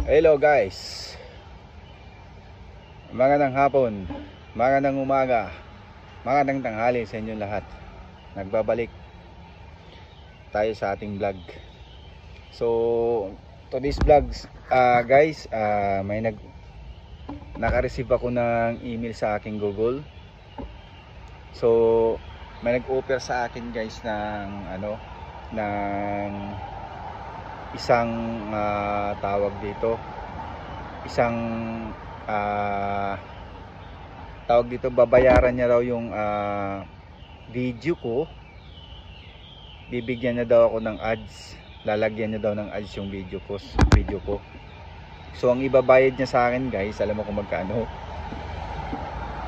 Hello guys, magandang hapon, magandang umaga, magandang tanghali sa inyo lahat. Nagbabalik tayo sa ating vlog. So today's vlogs, guys, may naka-receive ako ng email sa aking Google. So may nag-offer sa akin guys ng ng isang tawag dito, isang tawag dito, babayaran niya raw yung video ko, bibigyan niya daw ako ng ads, lalagyan niya daw ng ads yung video ko. So ang ibabayad niya sa akin guys, alam mo kung magkano?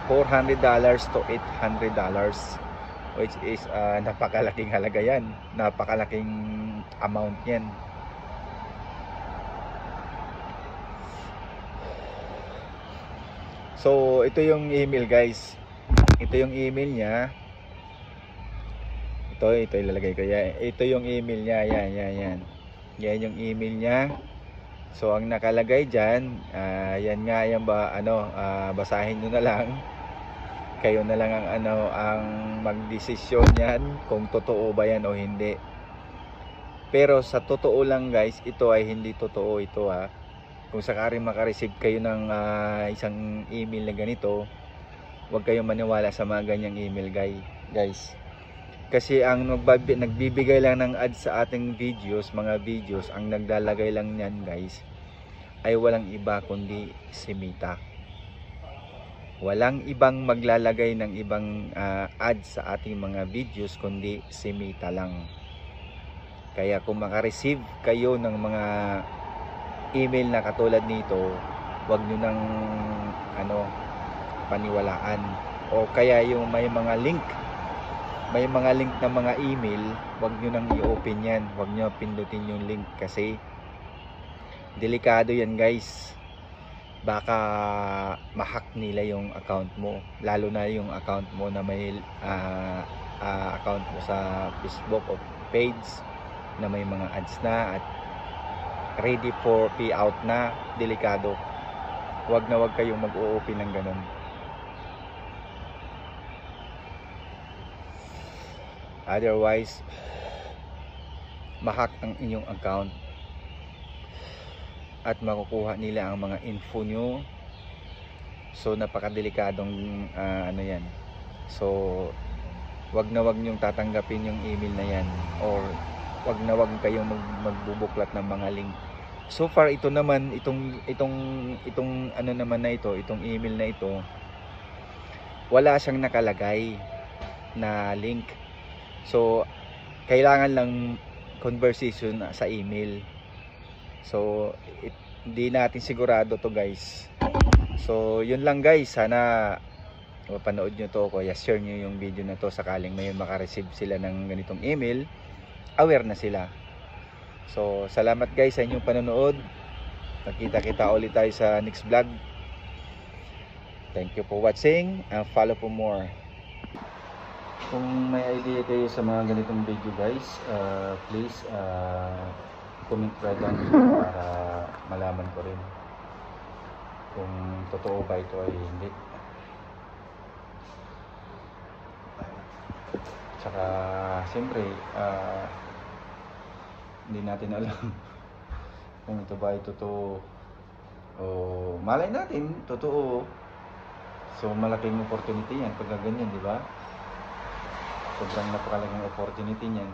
$400 to $800, which is napakalaking halaga yan, napakalaking amount yan. So ito yung email guys, ito yung email niya, ito ilalagay ko yan. Ito yung email niya, yan yung email niya. So ang nakalagay dyan, yan nga, yan ba, basahin nyo na lang, kayo na lang ang magdesisyon yan kung totoo ba yan o hindi. Pero sa totoo lang guys, ito ay hindi totoo ito Kung sakaring makareceive kayo ng isang email na ganito, huwag kayong maniwala sa mga ganyang email guys. Kasi ang nagbibigay lang ng ads sa ating videos, mga videos, ang naglalagay lang niyan guys, ay walang iba kundi si Meta. Walang ibang maglalagay ng ibang ads sa ating mga videos kundi si Meta lang. Kaya kung makareceive kayo ng mga email na katulad nito, wag nyo nang paniwalaan. O kaya yung may mga link na mga email, wag nyo nang i-open yan, wag nyo pindutin yung link kasi delikado yan guys. Baka ma-hack nila yung account mo, lalo na yung account mo na may account mo sa Facebook o page na may mga ads na at ready for payout na. Delikado, wag na wag kayong mag-o-open ng ganun. Otherwise ma-hack ang inyong account at makukuha nila ang mga info nyo. So napakadelikadong yan. So wag na wag nyong tatanggapin yung email na yan, or wag na wag kayong magbubuklat ng mga link. So far ito naman, itong naman na ito, itong email na ito, wala siyang nakalagay na link. So kailangan lang conversation sa email. So hindi natin sigurado to guys. So yun lang guys, sana mapanood nyo to, kaya share nyo yung video na to sakaling may makareceive sila ng ganitong email, aware na sila. So salamat guys sa inyong panonood. Nakita-kita ulit tayo sa next vlog. Thank you for watching and follow for more. Kung may idea kayo sa mga ganitong video guys, please comment right down para malaman ko rin kung totoo ba ito ay hindi. Tsaka siyempre hindi natin alam kung ito ba ay totoo o malay natin totoo. So malaking opportunity yan pag ganyan, di ba? Sobrang napakalaking opportunity niyan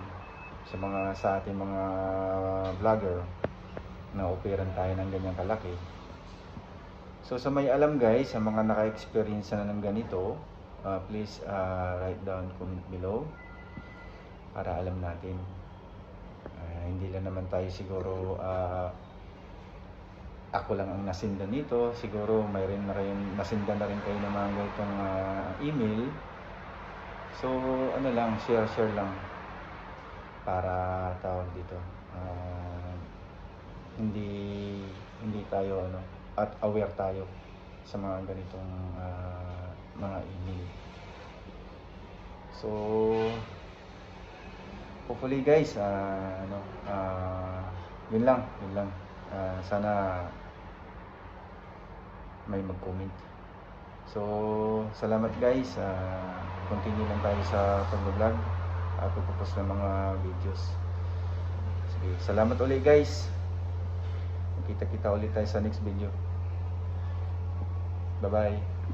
sa ating mga vlogger na operan tayo ng ganyang kalaki. So sa may alam guys, sa mga naka-experience na ng ganito, please write down comment below para alam natin. Hindi lang naman tayo siguro ako lang ang nasindan nito, siguro mayroon na rin nasindan na rin kayo ng mga ganitong email. So lang, share lang para tawag dito, hindi tayo at aware tayo sa mga ganitong mga email. So hopefully guys, yun lang, sana may mag-comment. So, salamat guys. Continue lang tayo sa pag-vlog at pagpopost ng mga videos. Sige, salamat ulit guys. Magkita-kita ulit tayo sa next video. Bye-bye.